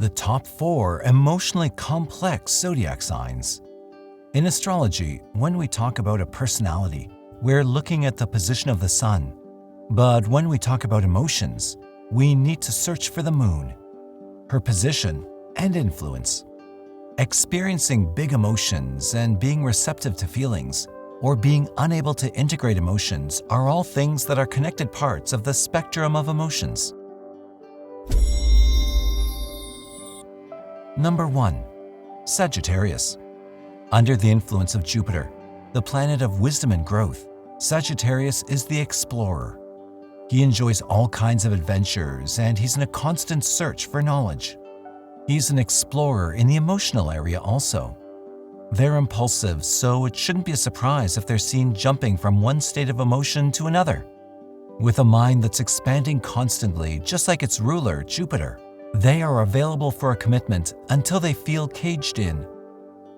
the top 4 emotionally complex zodiac signs. In astrology, when we talk about a personality, we're looking at the position of the sun. But when we talk about emotions, we need to search for the moon, her position and influence. Experiencing big emotions and being receptive to feelings, or being unable to integrate emotions, are all things that are connected parts of the spectrum of emotions. Number 1. Sagittarius. Under the influence of Jupiter, the planet of wisdom and growth, Sagittarius is the explorer. He enjoys all kinds of adventures and he's in a constant search for knowledge. He's an explorer in the emotional area also. They're impulsive, so it shouldn't be a surprise if they're seen jumping from one state of emotion to another. With a mind that's expanding constantly, just like its ruler, Jupiter, they are available for a commitment until they feel caged in.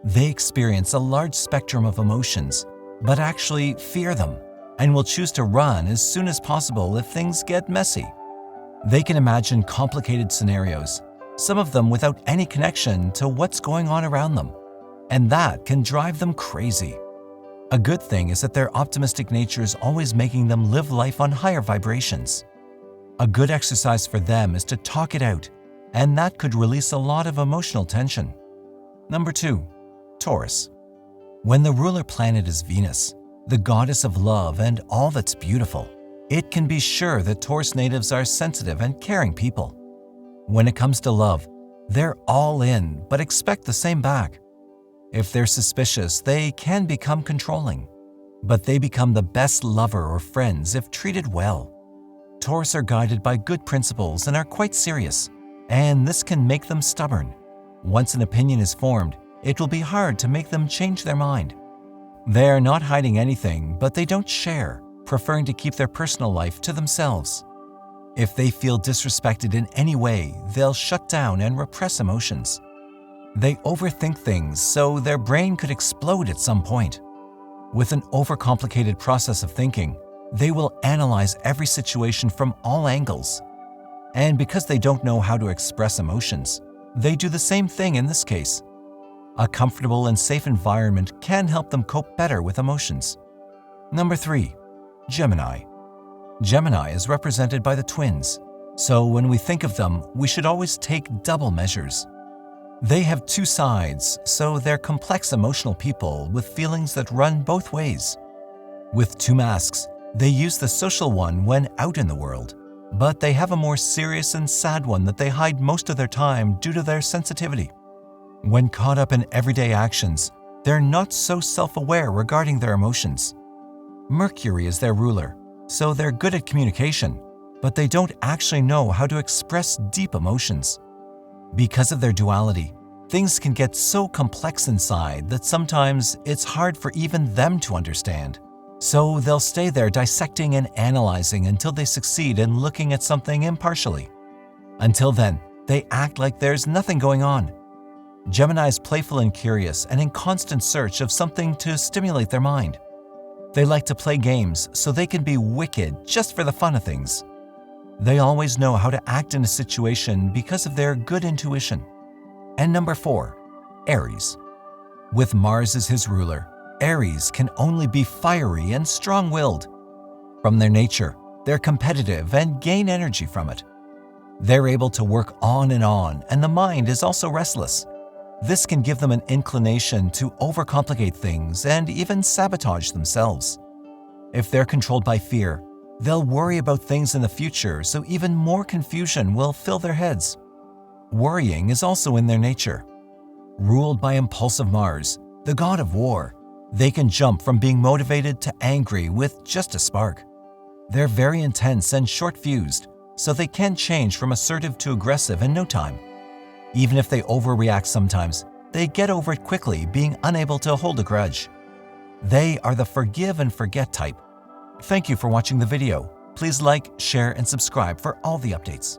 They experience a large spectrum of emotions, but actually fear them, and will choose to run as soon as possible if things get messy. They can imagine complicated scenarios, some of them without any connection to what's going on around them, and that can drive them crazy. A good thing is that their optimistic nature is always making them live life on higher vibrations. A good exercise for them is to talk it out, and that could release a lot of emotional tension. Number 2. Taurus. When the ruler planet is Venus, the goddess of love and all that's beautiful, it can be sure that Taurus natives are sensitive and caring people. When it comes to love, they're all in but expect the same back. If they're suspicious, they can become controlling, but they become the best lover or friends if treated well. Taurus are guided by good principles and are quite serious, and this can make them stubborn. Once an opinion is formed, it will be hard to make them change their mind. They're not hiding anything, but they don't share, preferring to keep their personal life to themselves. If they feel disrespected in any way, they'll shut down and repress emotions. They overthink things, so their brain could explode at some point. With an overcomplicated process of thinking, they will analyze every situation from all angles. And because they don't know how to express emotions, they do the same thing in this case. A comfortable and safe environment can help them cope better with emotions. Number 3. Gemini. Gemini is represented by the twins, so when we think of them, we should always take double measures. They have two sides, so they're complex emotional people with feelings that run both ways. With two masks, they use the social one when out in the world, but they have a more serious and sad one that they hide most of their time due to their sensitivity. When caught up in everyday actions, they're not so self-aware regarding their emotions. Mercury is their ruler, so they're good at communication, but they don't actually know how to express deep emotions. Because of their duality, things can get so complex inside that sometimes it's hard for even them to understand. So they'll stay there dissecting and analyzing until they succeed in looking at something impartially. Until then, they act like there's nothing going on. Gemini is playful and curious and in constant search of something to stimulate their mind. They like to play games so they can be wicked just for the fun of things. They always know how to act in a situation because of their good intuition. And number 4, Aries. With Mars as his ruler, Aries can only be fiery and strong-willed. From their nature, they're competitive and gain energy from it. They're able to work on, and the mind is also restless. This can give them an inclination to overcomplicate things and even sabotage themselves. If they're controlled by fear, they'll worry about things in the future, so even more confusion will fill their heads. Worrying is also in their nature. Ruled by impulsive Mars, the god of war, they can jump from being motivated to angry with just a spark. They're very intense and short-fused, so they can change from assertive to aggressive in no time. Even if they overreact sometimes, they get over it quickly, being unable to hold a grudge. They are the forgive and forget type. Thank you for watching the video. Please like, share, and subscribe for all the updates.